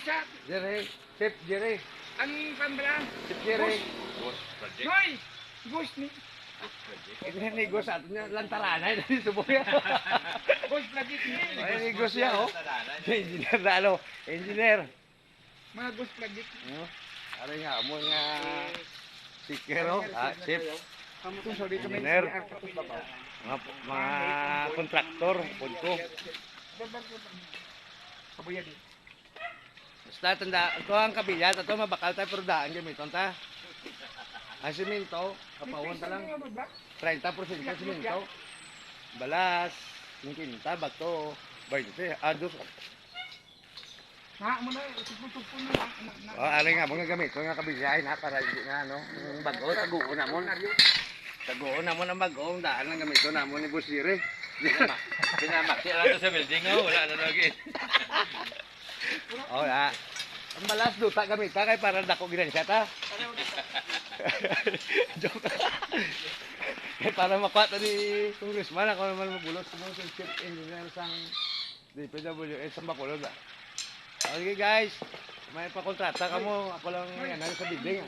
sa Jerry, Chef Jerry, ang pambala. Chef Jerry. Ghost project. Hoy! Ghost ni. Ito yung negos sa atin yung lantaranay. Subok yan. Ghost project ni. Ay, negos yan, oh. Engineer na, ano? Engineer. Mga ghost project. Ano? Ano nga mo nga sikero, chef, Kamu tong sorry kami. engineer, mga kontraktor, punto. Kabuya di. Basta tanda, ito ang kabilat, ito mabakal tayo pero daan gamiton ta. Ang simento, kapawon ta lang, 30% simento. Balas, yung kinta, bato, 20, ados. Ha mo na supon na. O, ari nga, mga gamit, ito nga kabilahin ha, para hindi na, ano, yung bago, taguon na mo. Taguon na mo ng bagong daan lang gamito na mo ni Busire. Pinamati lang to sa building, oh. Wala na lagi. O, ya. Ang balas duta gamit ha, kay para dako ginansya ta. Joke. Kaya para makuha ta ni Congressman, ako naman mabulot sa mga chief engineer sang DPWS sa Bacolod. Okay guys, may pakontrata ka mo, ako lang yan, sa building.